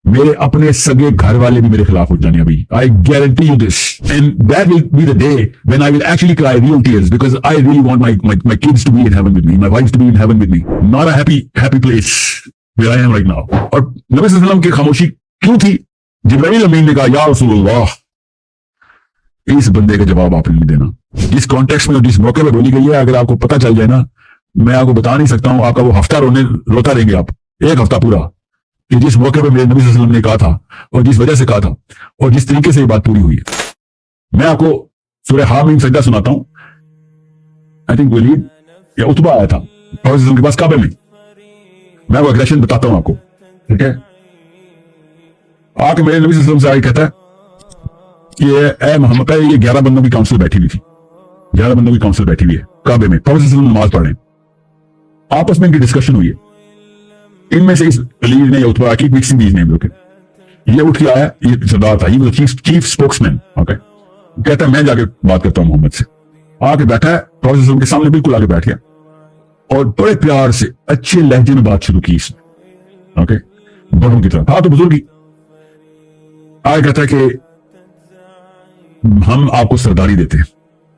میرے اپنے سگے گھر والے بھی میرے خلاف ہو جانے ابھی. I guarantee you this. And that will be the day when I will actually cry real tears because I really want my kids to be in heaven with me, my wife to be in heaven with me. Not a happy place where I am right now. اور نبی صلی اللہ علیہ وسلم کی خاموشی کیوں تھی؟ جبرائیل امین نے کہا یا رسول اللہ، اس بندے کا جواب آپ نے نہیں دینا. جس کانٹیکسٹ میں اور جس موقع پہ بولی گئی ہے، اگر آپ کو پتہ چل جائے نا، میں آپ کو بتا نہیں سکتا ہوں، آپ کا وہ ہفتہ روتا رہیں گے آپ، ایک ہفتہ پورا، کہ جس موقع پہ میرے نبی صلی اللہ علیہ وسلم نے کہا تھا اور جس وجہ سے کہا تھا اور جس طریقے سے یہ بات پوری ہوئی ہے. میں آپ کو سورہ حامیم سجدہ سناتا ہوں. آئی تھنک ولید یا اتبا آیا تھا پروفیسر وسلم کے پاس کعبے میں. میں وہ اگریشن بتاتا ہوں آپ کو، ٹھیک ہے؟ آ کے میرے نبی صلی اللہ علیہ وسلم سے آگے کہتا ہے کہ اے محمد، یہ 11 بندوں کی کاؤنسل بیٹھی ہوئی تھی، 11 بندوں کی کاؤنسل بیٹھی ہوئی ہے کعبے میں، پروفیسر وسلم نماز پڑھ رہے ہیں، آپس میں ان کی ڈسکشن ہوئی ہے. ان میں سے اس ولید نے یا اتبا کی مکسنگ دیز نیم لوگ، یہ اٹھ کے آیا، یہ سردار تھا، یہ چیف اسپوکس مین، اوکے، کہتا ہے میں جا کے بات کرتا ہوں محمد سے. آ کے بیٹھا ہے پروفیسر وسلم کے سامنے، بالکل آگے بیٹھ گیا اور بڑے پیار سے اچھے لہجے میں بات شروع کی اس نے، اوکے، بڑوں کی طرح تھا تو بزرگی. آگے کہتا ہے کہ ہم آپ کو سرداری دیتے ہیں،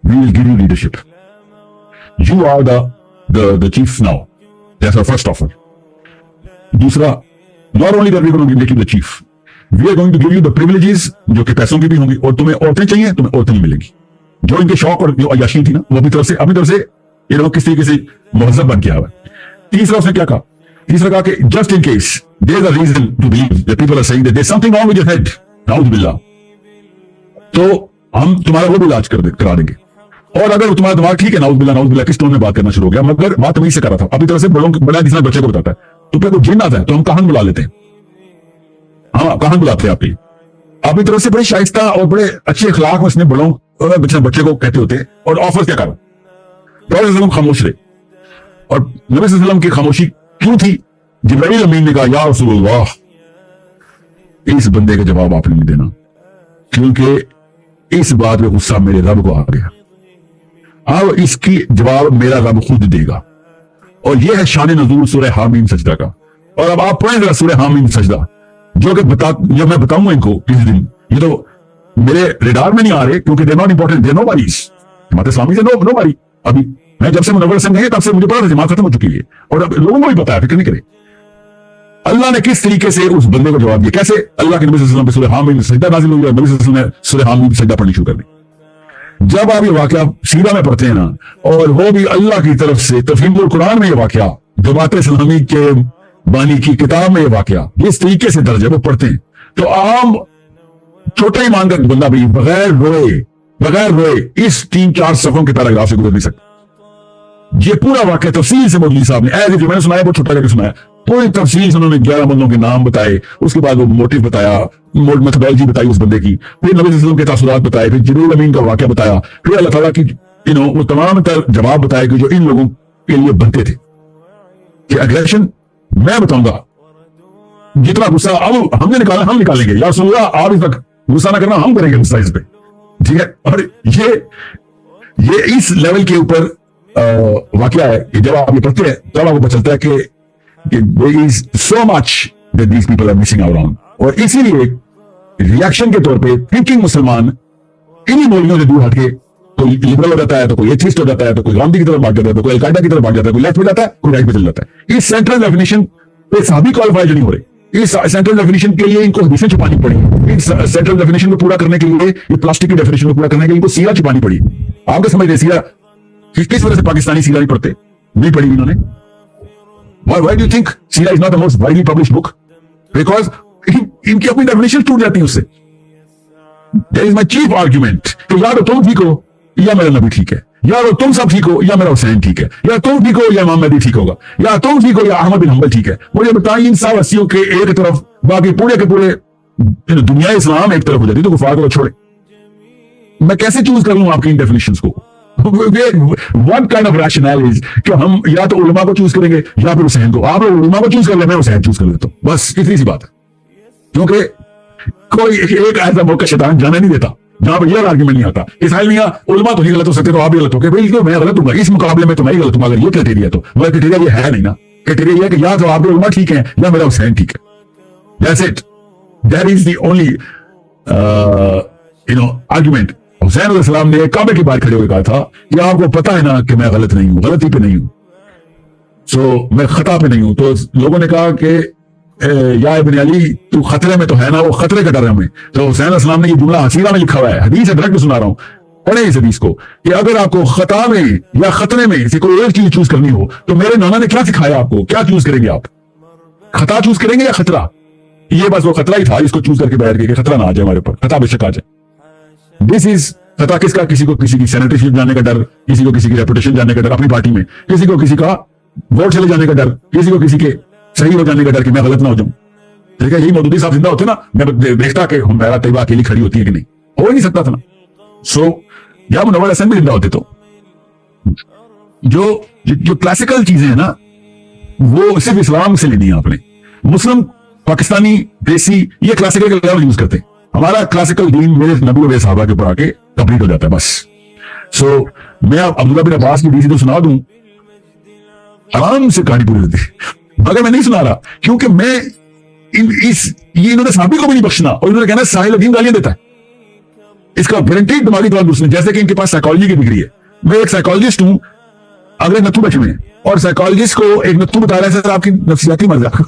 we will give you leadership, you are the chief now, that's our first offer. دوسرا، not only that we are going to make you the chief, we are going to give you the privileges جو کہ پیسوں کی بھی ہوں گی، اور تمہیں عورتیں چاہیے تمہیں عورتیں نہیں ملیں گی. جو ان کے شوق اور جو عیاشی تھی نا، وہ اپنی طرف سے یہ لوگ کس طریقے سے مہذب بن کے آیا ہے. تیسرا اس نے کیا کہا؟ تیسرا کہا کہ just in case there is a reason to believe that people are saying that there is something wrong with your head, نعوذ باللہ، تو ہم تمہارا وہ بھی علاج کرا دیں گے. اور اگر تمہارا دماغ ٹھیک ہے، نعوذ باللہ کس ٹون میں بات کرنا شروع ہو گیا، مگر بات تمیز سے کر رہا تھا، اپنی طرف سے بڑا جس بچے کو بتاتا ہے، تو پھر کوئی جن آتا ہے تو ہم کہاں بلا لیتے ہیں، ہاں کہاں بلاتے ہیں آپ کی، اپنی طرف سے بڑے شائستہ اور بڑے اچھے اخلاق میں اس نے بچے کو کہتے ہوتے ہیں. اور آفر کیا کرا؟ پروفیسر صلی اللہ علیہ وسلم خاموش رہے. اور نبی صلی اللہ علیہ وسلم کی خاموشی کیوں تھی؟ جبرائیل امین نے کہا یا رسول اللہ، اس بندے کا جواب آپ نے نہیں دینا، کیونکہ اس بات پہ غصہ میرے رب کو آ گیا. اب اس کی جواب میرا رب خود دے گا. اور یہ ہے شان نزول سورہ حامیم سجدہ کا. اور اب آپ پڑھیں ذرا سورہ حامیم سجدہ، جو کہ جو میں بتاؤں گا ان کو کس دن. یہ تو میرے ریڈار میں نہیں آ رہے کیونکہ they're not important, they're nobodies. Jamaat Islami سے nobody. ابھی میں جب سے منور حسن گئے تب سے مجھے پتا تھا جماعت ختم ہو چکی ہے، اور اب لوگوں کو بھی پتا ہے، فکر نہیں کرے. اللہ نے کس طریقے سے اس بندے کو جواب دیا، کیسے اللہ کے نبی صلی اللہ علیہ وسلم پہ سورہ حامیم سجدہ نازل ہوئی اور نبی صلی اللہ علیہ وسلم نے سورہ حامیم سجدہ پڑھنی شروع کر دی. جب آپ یہ واقعہ سیرہ میں پڑھتے ہیں نا، اور وہ بھی اللہ کی طرف سے تفہیم القرآن میں یہ واقعہ، جماعت اسلامی کے بانی کی کتاب میں یہ واقعہ جس طریقے سے درج ہے وہ پڑھتے ہیں، تو عام چھوٹا ایمان کا بندہ بھی بغیر روئے اس 3-4 صفحوں کے پیراگراف سے گزر نہیں سکتا. یہ پورا واقعہ تفصیل سے مولوی صاحب نے جو میں نے سنایا بہت چھوٹا کر کے سنایا، پوری تفصیل سے انہوں نے 11 بندوں کے نام بتائے، اس کے بعد وہ موٹیو بتایا، میتھڈالوجی بتائی اس بندے کی، پھر نبی صلی اللہ علیہ وسلم کے تاثرات بتائے، پھر جبرائیل امین کا واقعہ بتایا، پھر اللہ تعالیٰ کی وہ تمام تر جواب بتائے کہ جو ان لوگوں کے لیے بنتے تھے. کہ اگریشن میں بتاؤں گا، جتنا غصہ اب ہم نے نکالا ہم نکالیں گے، یا رسول اللہ آپ اس وقت غصہ نہ کرنا، ہم کریں گے غصہ اس پہ، ٹھیک ہے. اور یہ اس لیول کے اوپر واقعہ ہے کہ جب آپ یہ پڑھتے ہیں تب آپ کو پتہ چلتا ہے کہ there is so much that these people are missing out on. اور اسی لیے ریاکشن کے طور پہ تھنکنگ مسلمان انہی مولویوں سے دور ہٹ کے کوئی لبرل ہو جاتا ہے، تو کوئی ایتھیسٹ ہو جاتا ہے، تو کوئی غامدی کی طرف بھاگ جاتا ہے، تو کوئی القاعدہ کی طرف بھاگ جاتا ہے، کوئی لیفٹ پہ جاتا ہے، کوئی رائٹ پہ چل جاتا ہے. اس سینٹرل ڈیفینیشن پہ صحابی کوالیفائی جو نہیں ہو رہے، اس سینٹرل ڈیفینیشن کے لیے ان کو حدیثیں چھپانی پڑی، اس سینٹرل ڈیفینیشن کو پورا کرنے کے لیے، یہ پلاسٹک کی ڈیفینیشن کو پورا کرنے کے لیے ان کو سیرہ چھپانی پڑی. آپ کو سمجھتے سیرہ کس وجہ سے پاکستانی سیرہ نہیں پڑھتے، نہیں پڑھی انہوں نے. Why do you think Sirah is not the most widely published book? Because ان کی اپنی ڈیفینیشن ٹوٹ جاتی ہے اس سے. That is my chief argument کہ یا تو تم ٹھیک ہو یا میرا نبی ٹھیک ہے، یا تو تم سب ٹھیک ہو یا میرا حسین ٹھیک ہے، یا تم ٹھیک ہو یا امام مہدی ٹھیک ہوگا، یا تم ٹھیک ہو یا احمد بن حنبل ٹھیک ہے. مجھے بتائیں ان سب ہستیوں کے ایک طرف باقی پورے کے پورے دنیا اسلام ایک طرف ہو جاتی تو کفار کو چھوڑے. میں کیسے چوز کر لوں آپ کی ان ڈیفینیشنز کو؟ What kind of rationale is کہ ہم یا تو علماء کو چوز کریں گے یا پھر حسین کو. آپ لوگ علماء کو چوز کر لیں، میں حسین چوز کر لیتا ہوں، بس اتنی سی بات ہے. کیونکہ کوئی ایک ایسا موقع شیطان جانے نہیں دیتا جہاں پر یہ آرگیومنٹ نہیں آتا. اسرائیل میاں علماء تو نہیں غلط ہو سکتے تو آپ بھی غلط ہو گئے، بھائی میں غلط ہوں گا اس مقابلے میں تو میں ہی غلط ہوں گا. اگر یہ کرائٹیریا تو وہ کرائٹیریا یہ ہے نہیں نا. کرائٹیریا یہ ہے کہ یا تو آپ کے علماء ٹھیک ہیں یا میرا حسین ٹھیک ہے. That's it. That is the only argument. حسین علیہ السلام نے کعبے کے باہر کھڑے ہوئے کہا تھا کہ آپ کو پتا ہے نا کہ میں غلط نہیں ہوں, غلطی پہ نہیں ہوں, میں خطا پہ نہیں ہوں. تو لوگوں نے کہا کہ یا ابن علی تو خطرے میں تو ہے نا, وہ خطرے کا ڈر ہے ہمیں. تو حسین علیہ السلام نے یہ جملہ حسیرہ میں لکھا ہوا ہے, حدیث ہے, ڈائریکٹ سنا رہا ہوں, پڑھیں اس حدیث کو, کہ اگر آپ کو خطا میں یا خطرے میں سے کوئی ایک چیز چوز کرنی ہو تو میرے نانا نے کیا سکھایا آپ کو, کیا چوز کریں گے آپ, خطا چوز کریں گے یا خطرہ؟ یہ بس وہ خطرہ ہی تھا, اس کو چوز کر کے بیٹھ گئے کہ خطرہ نہ آ جائے ہمارے اوپر, خطا بے شک آ جائے. دس از خطا کس کا؟ کسی کو کسی کی سینیٹرشپ جانے کا ڈر, کسی کو کسی کی ریپوٹیشن جانے کا ڈر اپنی پارٹی میں, کسی کو کسی کا ووٹ چلے جانے کا ڈر, کسی کو کسی کے صحیح ہو جانے کا ڈر کہ میں غلط نہ ہو جاؤں. ٹھیک ہے, یہی مودودی صاحب زندہ ہوتے نا, میں دیکھتا کہ ہمارا طیبہ اکیلی کھڑی ہوتی ہے کہ نہیں, ہو ہی نہیں سکتا تھا نا. یا منور حسن بھی زندہ ہوتے تو جو کلاسیکل چیزیں ہیں نا وہ صرف اسلام سے لینی ہے آپ نے. مسلم پاکستانی دیسی یہ کلاسیکل کا یوز کرتے ہیں, ہمارا کلاسیکل دین میرے نبی و صحابہ کے اوپر آ کے کمپلیٹ ہو جاتا ہے بس. میں عبداللہ بن عباس کی حدیث تو سنا دوں, آرام سے کہانی پوری ہوتی ہے, مگر میں نہیں سنا رہا کیونکہ میں انہوں نے صحابی کو بھی نہیں بخشنا, اور انہوں نے کہنا ساحل الدین گالیاں دیتا ہے. اس کا گارنٹیڈ دماغی طور پر جیسے کہ ان کے پاس سائیکالوجی کی ڈگری ہے. میں ایک سائیکالوجسٹ ہوں, اگر نتو بیٹھے ہوئے ہیں اور سائیکالوجسٹ کو ایک نتو بتا رہا ہے سر آپ کی نفسیاتی مرض ہے,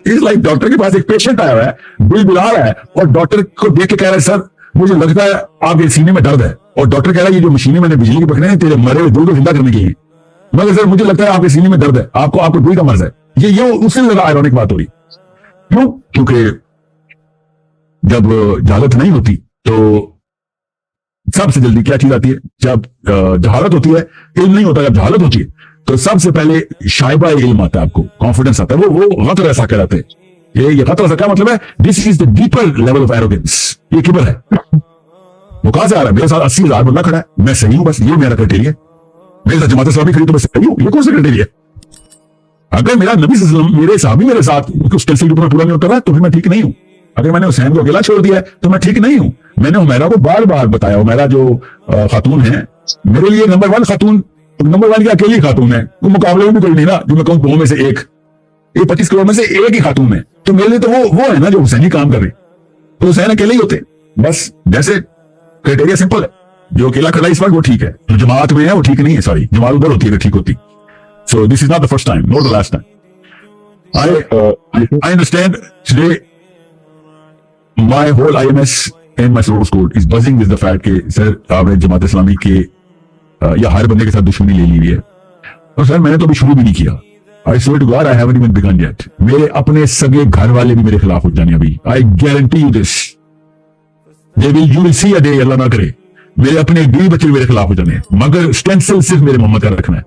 اس لائک ڈاکٹر کے پاس ایک پیشنٹ آیا ہوا ہے, بل بلا رہا ہے, اور ڈاکٹر کو دیکھ کے کہہ رہا ہے سر مجھے لگتا ہے آپ کے سینے میں درد ہے, اور ڈاکٹر کہہ رہا ہے یہ جو مشینیں میں نے بجلی کے پکڑے ہیں تیرے مرے ہوئے دل کو زندہ کرنے کی ہیں, مگر سر مجھے لگتا ہے آپ کے سینے میں درد ہے, آپ کو دل کا مرض ہے. یہ اس سے زیادہ آئرونک بات ہو رہی. کیوں؟ کیونکہ جب جہالت نہیں ہوتی تو سب سے جلدی کیا چیز آتی ہے؟ جب جہالت ہوتی ہے, علم نہیں ہوتا, جب جہالت ہوتی ہے تو سب سے پہلے شائبہ علم آتا ہے, آپ کو کانفیڈنس آتا ہے, وہ غطر ایسا کہلاتے ہیں. یہ غطر ایسا کیا مطلب ہے؟ This is the deeper level of arrogance, یہ کبر ہے. وہ کہاں سے آ رہا ہے؟ میرے ساتھ 80,000 بندہ کھڑا ہے, میں صحیح ہوں, بس یہ میرا کرائٹیریا ہے. میرے ساتھ جماعت اسلامی کھڑی تو میں صحیح ہوں, یہ کون سا کرائٹیریا ہے؟ اگر میرا نبی صلی اللہ علیہ وسلم میرے صحابی میرے ساتھ اس ٹینسل کے اوپر پورا نہیں اتر رہا تو پھر میں ٹھیک نہیں ہوں. اگر میں نے حسین کو اکیلا چھوڑ دیا ہے تو میں ٹھیک نہیں ہوں. میں نے حمیرہ کو بار بار بتایا, حمیرہ جو خاتون ہے میرے لیے نمبر 1 خاتون, نمبر 1 کی اکیلی خاتون ہے, وہ مقابلے میں بھی کوئی نہیں نا, جو میں کہوں 2 میں سے 1, یہ 25 کروڑ میں سے 1 ہی خاتون ہے, تو میرے لیے تو وہ ہے نا جو حسینی کام کر رہے, تو حسین اکیلے ہی ہوتے بس. جیسے کرائٹیریا سمپل ہے, جو اکیلا کھڑا اس وقت وہ ٹھیک ہے, جو جماعت میں ہے وہ ٹھیک نہیں ہے, سوری جماعت ادھر ہوتی ہے اگر ٹھیک ہوتی. So this is not the first time, not the last time. I understand today my whole IMS and my source code is buzzing with the fact کہ سر آپ نے جماعت اسلامی کے یا ہر بندے کے ساتھ دشمنی لے لی ہے, اور سر میں نے تو ابھی شروع بھی نہیں کیا. I swear to God I haven't even begun yet. میرے اپنے سگے گھر والے بھی میرے خلاف ہو جانے ابھی. I guarantee you this. You will see a day, اللہ نہ کرے, میرے اپنے بیوی بچے میرے خلاف ہو جانے, مگر اسٹینسل صرف میرے محمد کا رکھنا ہے.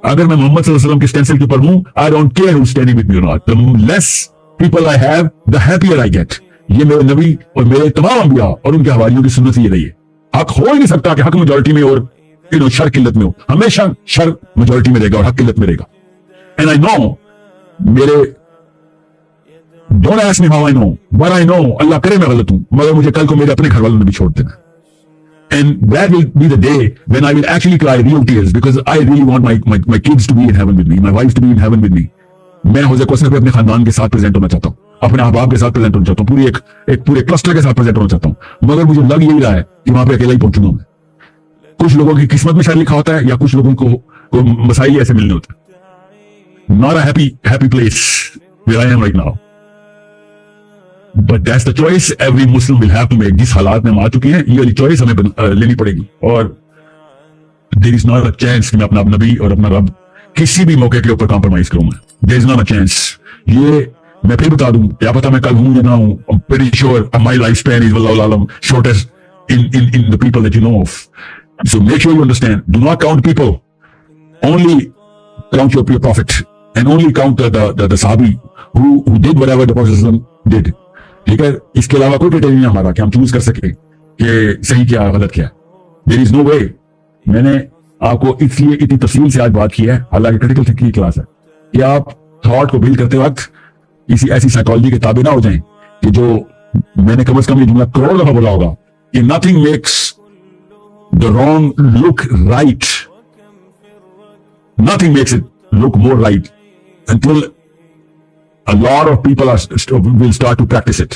اگر میں محمد صلی اللہ علیہ وسلم کے اسٹینسل کے اوپر ہوں, I don't care who's standing with me or not. The less people I have, the happier I get. یہ میرے نبی اور میرے تمام انبیاء اور ان کے حواریوں کی سنت یہ رہی ہے. حق ہو ہی نہیں سکتا کہ حق میجورٹی میں اور شر قلت میں ہو, ہمیشہ شر میجورٹی میں رہے گا اور حق قلت میں رہے گا. And I know, don't ask me how I know, but I know, اللہ کرے میں غلط ہوں, مگر مجھے کل کو میرے اپنے گھر والوں نے بھی چھوڑ دینا. And that will be the day when I will actually cry real tears, because I really want my kids to be in heaven with me, my wife to be in heaven with me. میں حوضے کوثر پہ اپنے خاندان کے ساتھ present ہونا چاہتا ہوں, اپنے احباب کے ساتھ پریزنٹ ہونا چاہتا ہوں, پورے کلسٹر کے ساتھ پریزنٹ ہونا چاہتا ہوں, مگر مجھے لگ یہی رہا ہے کہ وہاں پہ اکیلا ہی پہنچوں گا میں. کچھ لوگوں کی قسمت میں شاید لکھا ہوتا ہے, یا کچھ لوگوں کو مسائل ایسے ملنے ہوتے ہیں. Not a happy place where I am right now. But that's the choice every Muslim will have to make. جس حالات میں ہم آ چکے ہیں, یہ والی چوائس ہمیں لینی پڑے گی, اور there is not a chance کہ میں اپنا نبی اور اپنا رب کسی بھی موقع کے اوپر کمپرومائز کروں میں. There is not a chance. یہ میں پھر بتا دوں, کیا پتا میں کل ہوں یا نہ ہوں. I'm pretty sure my lifespan is واللہ العالم shortest in the people that you know of. So make sure you understand. Do not count people. Only count your prophet, and only count the Sahabi who did whatever the Prophet did. ٹھیک ہے, اس کے علاوہ کوئی criteria نہیں ہمارا کہ ہم choose کر سکیں کہ صحیح کیا غلط کیا. دیر از نو وے. میں نے آپ کو اس لیے اتنی تفصیل سے آج بات کی ہے, حالانکہ کریٹیکل تھنکنگ کی کلاس ہے, کہ آپ تھاٹ کو بلڈ کرتے وقت ایسی سائیکالوجی کے تابع نہ ہو جائیں کہ جو میں نے کم از کم یہ جملہ کروڑ دفعہ بولا ہوگا کہ nothing makes the wrong look right, nothing makes it look more right until a lot of people will start to practice it.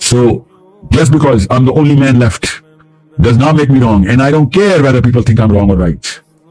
So just because I'm the only man left does not make me wrong, and I don't care whether people think I'm wrong or right.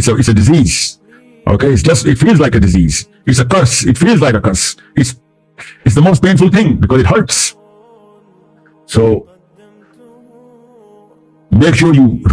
It's a disease. Okay, it feels like a disease. It's a curse. It feels like a curse. It's the most painful thing because it hurts. So make sure you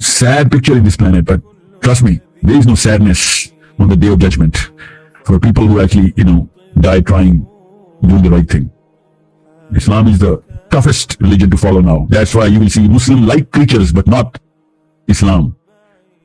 sad picture in this planet, but trust me, there is no sadness on the day of judgment for people who actually die trying, doing the right thing. Islam is the toughest religion to follow now. That's why you will see Muslim like creatures but not Islam,